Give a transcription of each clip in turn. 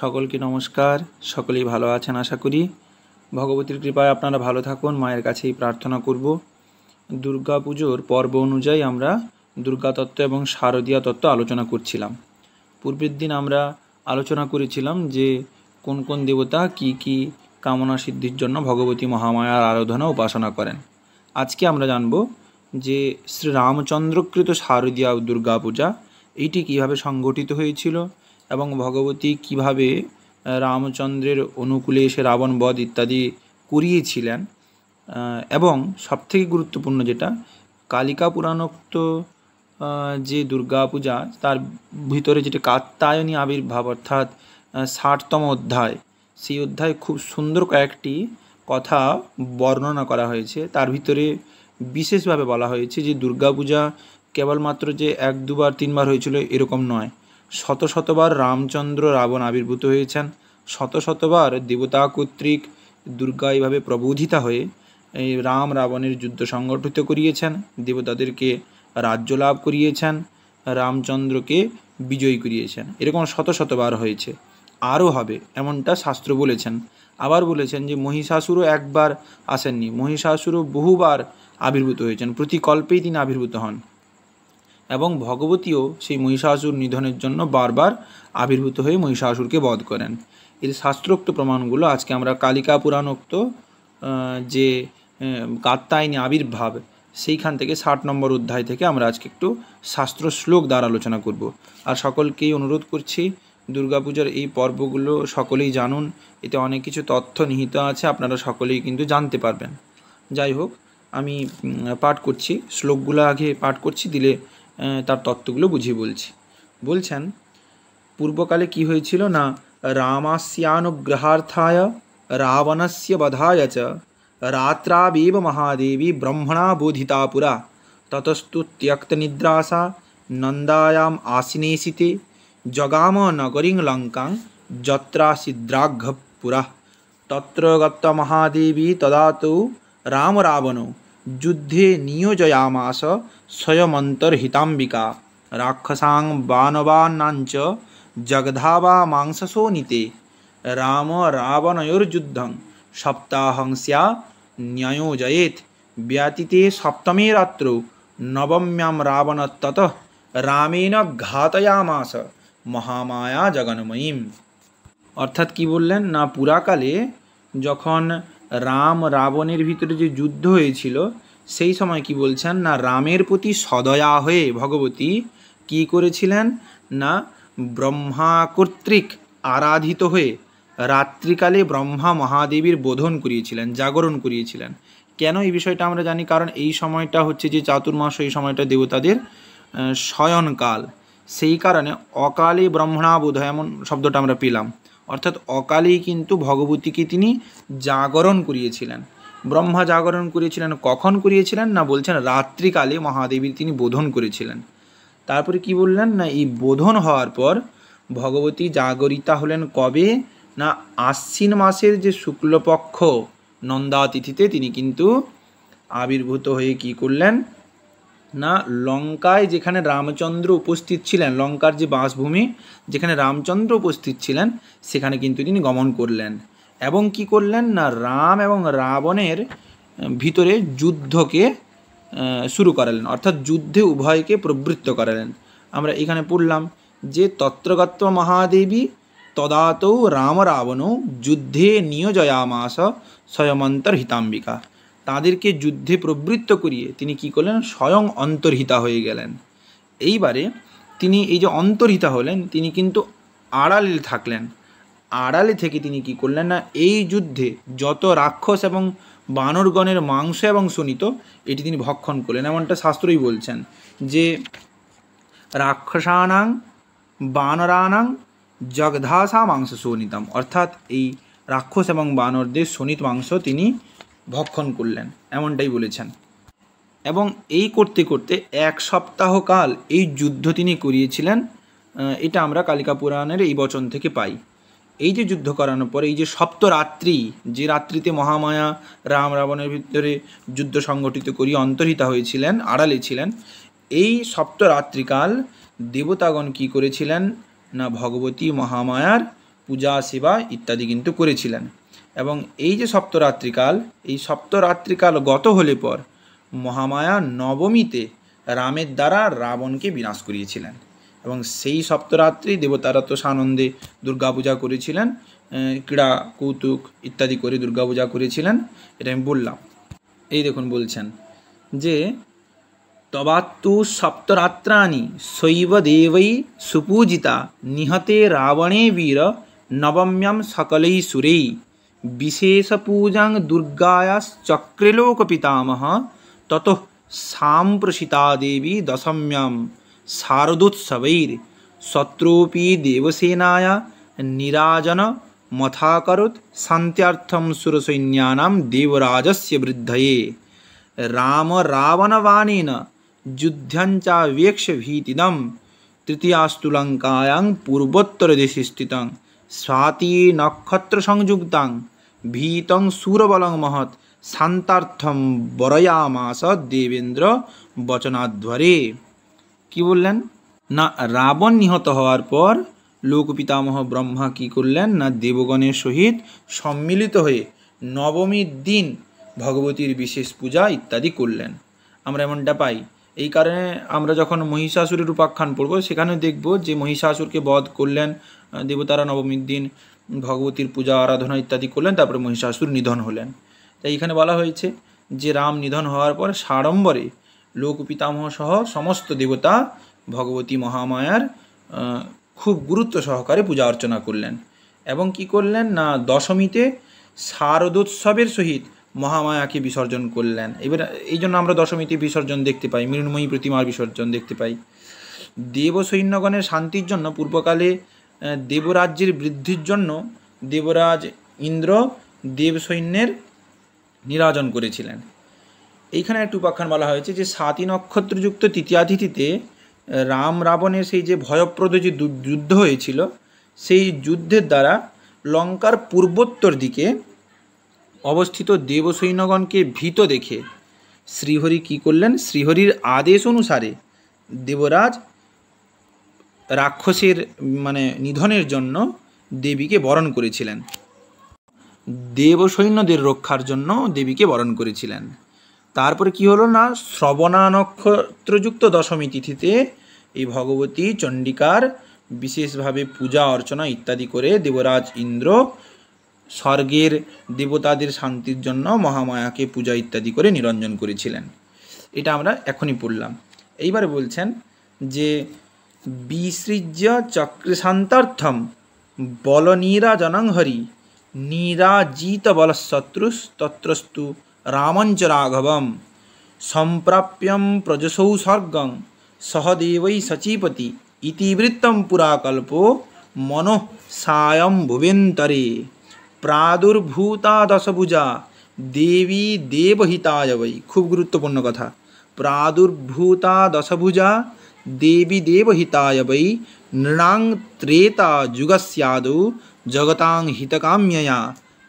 সকলকে নমস্কার। সকলেই ভালো আছেন আশা করি। ভগবতীর কৃপায় আপনারা ভালো থাকুন, মায়ের কাছেই প্রার্থনা করব। দুর্গা পুজোর পর্ব অনুযায়ী আমরা দুর্গা তত্ত্ব এবং শারদীয়া তত্ত্ব আলোচনা করছিলাম। পূর্বের দিন আমরা আলোচনা করেছিলাম যে কোন কোন দেবতা কি কি কামনা সিদ্ধির জন্য ভগবতী মহামায়ার আরাধনা উপাসনা করেন। আজকে আমরা জানব যে শ্রী রামচন্দ্রকৃত শারদীয়া দুর্গা পূজা এইটি কীভাবে সংগঠিত হয়েছিল এবং ভগবতী কিভাবে রামচন্দ্রের অনুকূলে এসে রাবণ বধ ইত্যাদি করিয়েছিলেন। এবং সবথেকে গুরুত্বপূর্ণ যেটা, কালিকা পুরাণোক্ত যে দুর্গা পূজা তার ভিতরে যেটা কাত্যায়নী আবির্ভাব অর্থাৎ ৬০তম অধ্যায়, সেই অধ্যায়ে খুব সুন্দর কয়েকটি কথা বর্ণনা করা হয়েছে। তার ভিতরে বিশেষভাবে বলা হয়েছে যে দুর্গা পূজা কেবলমাত্র যে ১ ২ ৩ হয়েছিল এরকম নয়, শত শতবার রামচন্দ্র রাবণ আবির্ভূত হয়েছেন, শত শতবার দেবতা কর্তৃক দুর্গা এইভাবে প্রবোধিতা হয়ে এই রাম রাবণের যুদ্ধ সংগঠিত করিয়েছেন, দেবতাদেরকে রাজ্য লাভ করিয়েছেন, রামচন্দ্রকে বিজয়ী করিয়েছেন। এরকম শত শতবার হয়েছে, আরও হবে এমনটা শাস্ত্র বলেছেন। আবার বলেছেন যে মহিষাসুরও একবার আসেননি, মহিষাসুরও বহুবার আবির্ভূত হয়েছেন, প্রতি কল্পেই তিনি আবির্ভূত হন। এবং ভগবতীও সেই মহিষাসুর নিধনের জন্য বারবার আবির্ভূত হয়ে মহিষাসুরকে বধ করেন। এর শাস্ত্রোক্ত প্রমাণগুলো আজকে আমরা কালিকা পুরাণোক্ত যে কাত্যায়নী আবির্ভাব সেইখান থেকে ৬০ নম্বর অধ্যায় থেকে আমরা আজকে একটু শাস্ত্র শ্লোক দ্বারা আলোচনা করব। আর সকলকেই অনুরোধ করছি দুর্গাপূজার এই পর্বগুলো সকলেই জানুন, এতে অনেক কিছু তথ্য নিহিত আছে, আপনারা সকলেই কিন্তু জানতে পারবেন। যাই হোক, আমি পাঠ করছি, শ্লোকগুলো আগে পাঠ করছি, দিলে তার তত্ত্বগুলো বুঝিয়ে বলছেন পূর্বকালে কি হয়েছিল না, রামাস্যানুগ্রহার্থায় রাবণস্য বধায় চ রাত্রাবেব মহাদেবী ব্রহ্মণা বোধিতা পুরা ততস্তু ত্যক্তনিদ্রাসা নন্দায়াম আসিনেসিতে জগাম নগরীং লঙ্কাং যত্রাসিদ্রাঘ্যপুরা তত্র গত্ত মহাদেবী তদা তৌ রাম রাবণো যুদ্ধে নিয়োজয়ামাস স্বয়মন্তর্হিতাম্বিকা রাক্ষসাং বানবানাঞ্চ জগধাবা মাংসসোনিতে রাম রাবণয়োর্যুদ্ধং সপ্তাহং স্যা ন্যয়োজয়েৎ ব্যতীতে সপ্তমে রাত্রৌ নবম্যাম রাবণ ততঃ রামেণ ঘাতয়ামাস মহামায়া জগন্ময়ীম। অর্থাৎ কি বললেন না, পুরাকালে যখন রাম রাবণের ভিতরে যে যুদ্ধ হয়েছিল সেই সময় কি বলছেন না, রামের প্রতি সদয়া হয়ে ভগবতী কি করেছিলেন না, ব্রহ্মা কর্তৃক আরাধিত হয়ে রাত্রিকালে ব্রহ্মা মহাদেবীর বোধন করিয়েছিলেন, জাগরণ করিয়েছিলেন। কেন এই বিষয়টা আমরা জানি, কারণ এই সময়টা হচ্ছে যে চাতুর্মাস, এই সময়টা দেবতাদের শয়নকাল, সেই কারণে অকালে ব্রহ্মণা বোধ এমন শব্দটা আমরা পেলাম। অর্থাৎ অকালেই কিন্তু ভগবতীকে তিনি জাগরণ করিয়েছিলেন। ব্রহ্মা জাগরণ করিয়েছিলেন, কখন করিয়েছিলেন না, বলছেন রাত্রিকালে মহাদেবীর তিনি বোধন করেছিলেন। তারপরে কি বললেন না, এই বোধন হওয়ার পর ভগবতী জাগরিতা হলেন কবে না, আশ্বিন মাসের যে শুক্লপক্ষ নন্দা তিথিতে তিনি কিন্তু আবির্ভূত হয়ে কি করলেন না, লঙ্কায় যেখানে রামচন্দ্র উপস্থিত ছিলেন, লঙ্কার যে বাসভূমি যেখানে রামচন্দ্র উপস্থিত ছিলেন সেখানে কিন্তু তিনি গমন করলেন এবং কি করলেন না, রাম এবং রাবণের ভিতরে যুদ্ধকে শুরু করালেন, অর্থাৎ যুদ্ধে উভয়কে প্রবৃত্ত করালেন। আমরা এখানে পড়লাম যে তত্রগত্ব মহাদেবী তদাতৌ রাম রাবণ যুদ্ধে নিয়োজয়ামাস স্বয়মন্তর্হিতাম্বিকা, তাদেরকে যুদ্ধে প্রবৃত্ত করিয়ে তিনি কি করলেন, স্বয়ং অন্তর্হিতা হয়ে গেলেন। এইবারে তিনি এই যে অন্তর্হিতা হলেন, তিনি কিন্তু আড়ালে থাকলেন। আড়ালে থেকে তিনি কি করলেন না, এই যুদ্ধে যত রাক্ষস এবং বানরগণের মাংস এবং শোণিত এটি তিনি ভক্ষণ করলেন। এমনটা শাস্ত্রই বলছেন যে রাক্ষসানাং বানরানাং জগধাসা মাংস শোণিতাম, অর্থাৎ এই রাক্ষস এবং বানরদের শোণিত মাংস তিনি ভক্ষণ করলেন, এমনটাই বলেছেন। এবং এই করতে করতে ১ সপ্তাহ কাল এই যুদ্ধ তিনি করিয়েছিলেন। এটা আমরা কালিকা পুরাণের এই বচন থেকে পাই। এই যে যুদ্ধ করানোর পরে এই যে সপ্তরাত্রি, যে রাত্রিতে মহামায়া রাম রাবণের ভিতরে যুদ্ধ সংগঠিত করিয়ে অন্তর্হিতা হয়েছিলেন, আড়ালে ছিলেন, এই সপ্তরাত্রিকাল দেবতাগণ কি করেছিলেন না, ভগবতী মহামায়ার পূজা সেবা ইত্যাদি কিন্তু করেছিলেন। এবং এই যে সপ্তরাত্রিকাল, এই সপ্তরাত্রিকাল গত হলে পর মহামায়া নবমীতে রামের দ্বারা রাবণকে বিনাশ করিয়েছিলেন। এবং সেই সপ্তরাত্রি দেবতারা তো সানন্দে দুর্গাপূজা করেছিলেন, ক্রীড়া কৌতুক ইত্যাদি করে দুর্গাপূজা করেছিলেন, এটা আমি বললাম। এই দেখুন বলছেন যে তবাত্তু সপ্তরাত্রাণি শৈব দেবৈ সুপূজিতা নিহতে রাবণে বীর নবম্যাম সকलै সুरै বিশেষ পূজাং দুর্গায়াশ্চক্রে পিতামহ ততঃ সাম্প্রসিতা দেবী দশম্যাম শারদোৎসবৈর শত্রোপি দেবসেনায়া নিরাজন মথাকরুত শান্ত্যাर्थं সুরসৈন্যানাं দেবরাজস্য বৃদ্ধये রাম রাবণবাণেন যুদ্ধঞ্চাवेक्ष्य ভীতিদম তৃতীয়াস্তু লঙ্কায়াং পূর্বোত্তরদেশে স্থিতং স্বাতি নক্ষত্র সংযুক্তাং ভীতং সুরবলং মহৎ শান্তার্থম বরয়ামাস দেবেন্দ্র বচনাধ্বরে। কি বললেন না, রাবণ নিহত হওয়ার পর লোকপিতামহ ব্রহ্মা কি করলেন না, দেবগণের সহিত সম্মিলিত হয়ে নবমীর দিন ভগবতীর বিশেষ পূজা ইত্যাদি করলেন। আমরা এমনটা পাই। এই কারণে আমরা যখন মহিষাসুরের উপাখ্যান পড়ব সেখানে দেখব যে মহিষাসুরকে বধ করলেন দেবতারা নবমীর দিন, ভগবতীর পূজা আরাধনা ইত্যাদি করলেন, তারপরে মহিষাসুর নিধন হলেন। তাই এখানে বলা হয়েছে যে রাম নিধন হওয়ার পর সাড়ম্বরে লোকপিতামহ সহ সমস্ত দেবতা ভগবতী মহামায়ার খুব গুরুত্ব সহকারে পূজা অর্চনা করলেন। এবং কি করলেন না, দশমীতে শারদোৎসবের সহিত মহামায়াকে বিসর্জন করলেন। এবার এই জন্য আমরা দশমীতে বিসর্জন দেখতে পাই, মৃন্ময়ী প্রতিমার বিসর্জন দেখতে পাই। দেব সৈন্যগণের শান্তির জন্য পূর্বকালে দেবরাজ্যের বৃদ্ধির জন্য দেবরাজ ইন্দ্র দেব সৈন্যের নিরাজন করেছিলেন। এইখানে একটু উপাখ্যান বলা হয়েছে যে স্বাতি নক্ষত্রযুক্ত তৃতীয়া তিথিতে রাম রাবণের সেই যে ভয়প্রদ যে যুদ্ধ হয়েছিল, সেই যুদ্ধের দ্বারা লঙ্কার পূর্বোত্তর দিকে অবস্থিত দেবসৈন্যগণকে ভীত দেখে শ্রীহরি কি করলেন, শ্রীহরির আদেশ অনুসারে দেবরাজ রাক্ষসের নিধনের জন্য দেবীকে বরণ করেছিলেন, দেবসৈন্যদের রক্ষার জন্য দেবীকে বরণ করেছিলেন। তারপরে কি হলো না, শ্রবণা নক্ষত্রযুক্ত দশমী তিথিতে এই ভগবতী চণ্ডিকার বিশেষভাবে পূজা অর্চনা ইত্যাদি করে দেবরাজ ইন্দ্র স্বর্গের দেবতাদের শান্তির জন্য মহামায়াকে পূজা ইত্যাদি করে নিরঞ্জন করেছিলেন। এটা আমরা এখনই পড়লাম। এইবারে বলছেন যে বিসৃজ্য চক্রশান্তার্থম বলনীরাজনং হরি নিরাজিত বলশত্রুস তত্রস্তু রামঞ্চ রাঘবম সম্প্রাপ্যম প্রজসৌ স্বর্গং সহদেবৈ সচীপতি ইতিবৃত্তম পুরাকল্পো মনোঃ সায়ং ভুবেন্তরে প্রাদুর্ভূতা দশভুজা দেবী দেবহিতায় বৈ। খুব গুরুত্বপূর্ণ কথা। প্রাদুর্ভূতা দশভুজা দেবী দেবহিতায় বৈ নৃণাং ত্রেতা যুগস্যাদৌ জগতাং হিতকাম্যয়া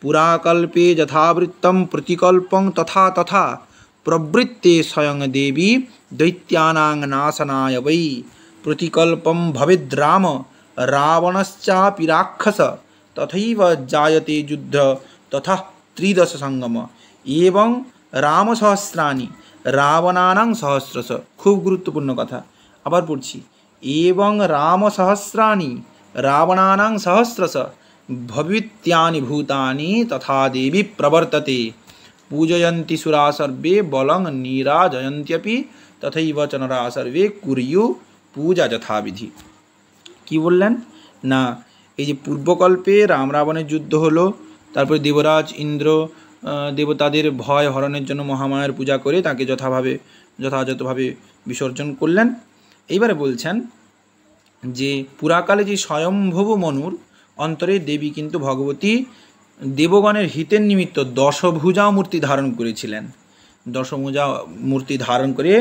পুরাকল্পে যথাবৃত্তম প্রতিকল্পং তথা তথা প্রবৃত্তে স্বয়ং দেবী দৈত্যানাং নাশনায় বৈ প্রতিকল্পম ভবেদ্রাম রাবণশ্চাপি রাক্ষস তথৈব জায়তে যুদ্ধ তথা ত্রিদশ সঙ্গম এবং রামসহস্রাণি রাবণানাং সহস্রশ। খুব গুরুত্বপূর্ণ কথা, আবার পড়ছি। এবং রামসহস্রাণি রাবণানাং সহস্রশ ভবিত্যানি ভূতানি তথা দেবী প্রবর্ততে পূজয়ন্তি সুরা সর্বে বলং নিরাজয়ন্ত্যপি তথৈব চ নরা সর্বে কুর্যু পূজা যথাবিধি। কি বললেন না, এই যে পূর্বকল্পে রাম রাবণের যুদ্ধ হলো, তারপরে দেবরাজ ইন্দ্র দেবতাদের ভয় হরণের জন্য মহামায়ার পূজা করে তাকে যথাযথভাবে বিসর্জন করলেন। এইবারে বলছেন যে পুরাকালে যে স্বয়ম্ভব মনুর অন্তরে দেবী কিন্তু ভগবতী দেবগণের হিতের নিমিত্ত দশভুজা মূর্তি ধারণ করেছিলেন, দশভুজা মূর্তি ধারণ করে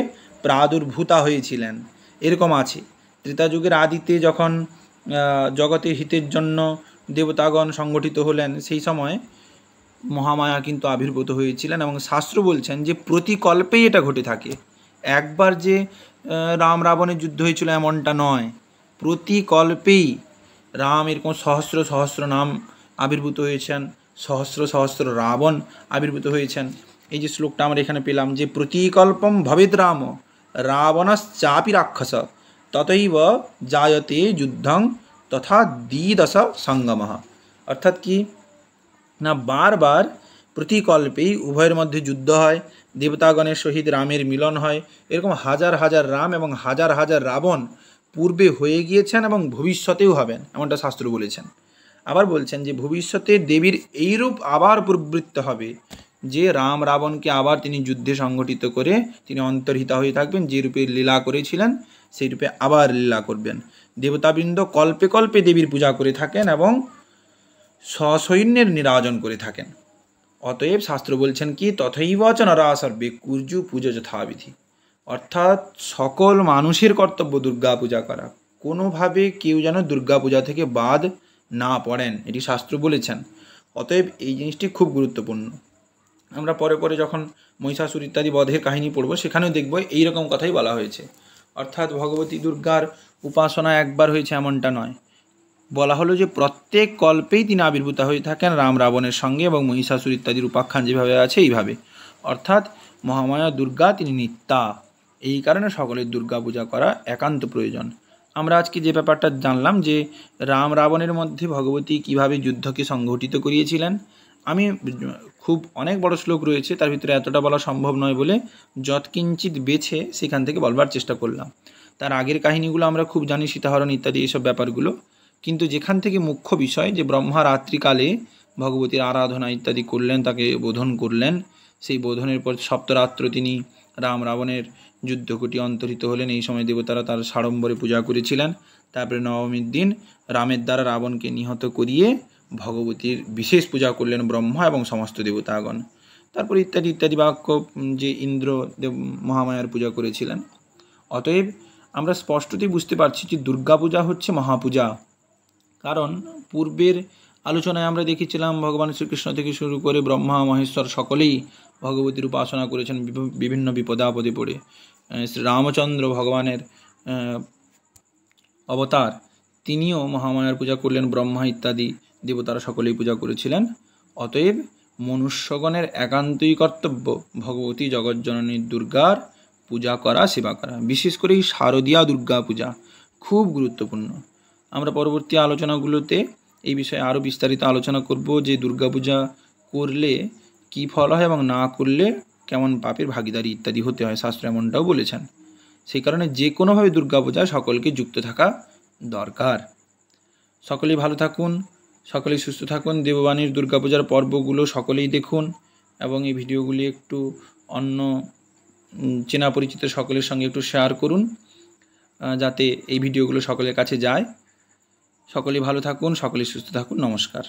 প্রাদুর্ভূতা হয়েছিলেন। এরকম আছে ত্রেতা যুগের আদিতে যখন জগতের হিতের জন্য দেবতাগণ সংগঠিত হলেন, সেই সময় মহামায়া কিন্তু আবির্ভূত হয়েছিলেন। এবং শাস্ত্র বলছেন যে প্রতিকল্পেই এটা ঘটে থাকে। একবার যে রাম রাবণের যুদ্ধ হয়েছিল এমনটা নয়, প্রতিকল্পেই রাম এরকম সহস্র সহস্র নাম আবির্ভূত হয়েছেন, সহস্র সহস্র রাবণ আবির্ভূত হয়েছেন। এই যে শ্লোকটা আমরা এখানে পেলাম যে প্রতিকল্পম ভবেদ রাম রাবণশ্চাপি রাক্ষস ততৈব জায়তে যুদ্ধং তথা দ্বিদশ সঙ্গমঃ। অর্থাৎ কি না, বারবার প্রতিকল্পেই উভয়ের মধ্যে যুদ্ধ হয়, দেবতাগণের সহিত রামের মিলন হয়। এরকম হাজার হাজার রাম এবং হাজার হাজার রাবণ পূর্বে হয়ে গিয়েছেন এবং ভবিষ্যতেও হবেন, এমনটা শাস্ত্র বলেছেন। আবার বলছেন যে ভবিষ্যতে দেবীর এইরূপ আবার প্রবৃত্ত হবে যে রাম রাবণকে আবার তিনি যুদ্ধে সংগঠিত করে তিনি অন্তর্হিতা হয়ে থাকবেন, যে রূপে লীলা করেছিলেন সেই রূপে আবার লীলা করবেন। দেবতাবৃন্দ কল্পে কল্পে দেবীর পূজা করে থাকেন এবং সসৈন্যের নিরাজন করে থাকেন। অতএব শাস্ত্র বলছেন কি তথৈব চ নরা সর্বে কুর্যু পূজা যথাবিধি। অর্থাৎ সকল মানুষের কর্তব্য দুর্গা পূজা করা, কোনোভাবে কেউ যেন দুর্গা পূজা থেকে বাদ না পড়েন, এটি শাস্ত্র বলেছেন। অতএব এই জিনিসটি খুব গুরুত্বপূর্ণ। আমরা পরে পরে যখন মহিষাসুর ইত্যাদি বধের কাহিনী পড়ব সেখানেও দেখব এইরকম কথাই বলা হয়েছে। অর্থাৎ ভগবতী দুর্গার উপাসনা একবার হয়েছে এমনটা নয়, বলা হলো যে প্রত্যেক কল্পেই তিনি আবির্ভূত হয়ে থাকেন রাম রাবণের সঙ্গে এবং মহিষাসুর ইত্যাদির উপাখ্যান যেভাবে আছে এইভাবে। অর্থাৎ মহামায়া দুর্গা তিনি নিত্যা, এই কারণে সকলের দুর্গা পূজা করা একান্ত প্রয়োজন। আমরা আজকে যে ব্যাপারটা জানলাম যে রাম রাবণের মধ্যে ভগবতী কিভাবে যুদ্ধকে সংগঠিত করিয়েছিলেন। আমি খুব অনেক বড় শ্লোক রয়েছে, তার ভিতরে এতটা বলা সম্ভব নয় বলে যৎকিঞ্চিত বেছে সেখান থেকে বলবার চেষ্টা করলাম। তার আগের কাহিনীগুলো আমরা খুব জানি, সীতাহরণ ইত্যাদি এইসব ব্যাপারগুলো, কিন্তু যেখান থেকে মুখ্য বিষয় যে ব্রহ্মা রাত্রিকালে ভগবতীর আরাধনা ইত্যাদি করলেন, তাকে বোধন করলেন, সেই বোধনের পর সপ্তরাত্র তিনি রাম রাবণের যুদ্ধকুটি অন্তর্হিত হলেন। এই সময় দেবতারা তার সাড়ম্বরে পূজা করেছিলেন। তারপরে নবমীর দিন রামের দ্বারা রাবণকে নিহত করিয়ে ভগবতীর বিশেষ পূজা করলেন ব্রহ্মা এবং সমস্ত দেবতাগণ। তারপর ইত্যাদি ইত্যাদি বাক্য যে ইন্দ্র দেব মহামায়ার পূজা করেছিলেন। অতএব আমরা স্পষ্টতই বুঝতে পারছি যে দুর্গাপূজা হচ্ছে মহাপূজা। কারণ পূর্বের আলোচনায় আমরা দেখেছিলাম ভগবান শ্রীকৃষ্ণ থেকে শুরু করে ব্রহ্মা মহেশ্বর সকলেই ভগবতীর উপাসনা করেছেন বিভিন্ন বিপদে আপদে পড়ে। শ্রী রামচন্দ্র ভগবানের অবতার, তিনিও মহামায়ার পূজা করলেন, ব্রহ্মা ইত্যাদি দেবতারা সকলেই পূজা করেছিলেন। অতএব মনুষ্যগণের একান্তই কর্তব্য ভগবতী জগজ্জননী দুর্গার পূজা করা, সেবা করা। বিশেষ করে এই শারদীয়া দুর্গা পূজা খুব গুরুত্বপূর্ণ। আমরা পরবর্তী আলোচনাগুলোতে এই বিষয়ে আরও বিস্তারিত আলোচনা করব যে দুর্গাপূজা করলে কী ফল হয় এবং না করলে কেমন পাপের ভাগীদারি ইত্যাদি হতে হয়, শাস্ত্র এমনটাও বলেছেন। সেই কারণে যে কোনোভাবে দুর্গাপূজায় সকলকে যুক্ত থাকা দরকার। সকলেই ভালো থাকুন, সকলেই সুস্থ থাকুন। দেববাণীর দুর্গাপূজার পর্বগুলো সকলেই দেখুন এবং এই ভিডিওগুলি একটু অন্য চেনা পরিচিত সকলের সঙ্গে একটু শেয়ার করুন, যাতে এই ভিডিওগুলো সকলের কাছে যায়। সকলেই ভালো থাকুন, সকলেই সুস্থ থাকুন। নমস্কার।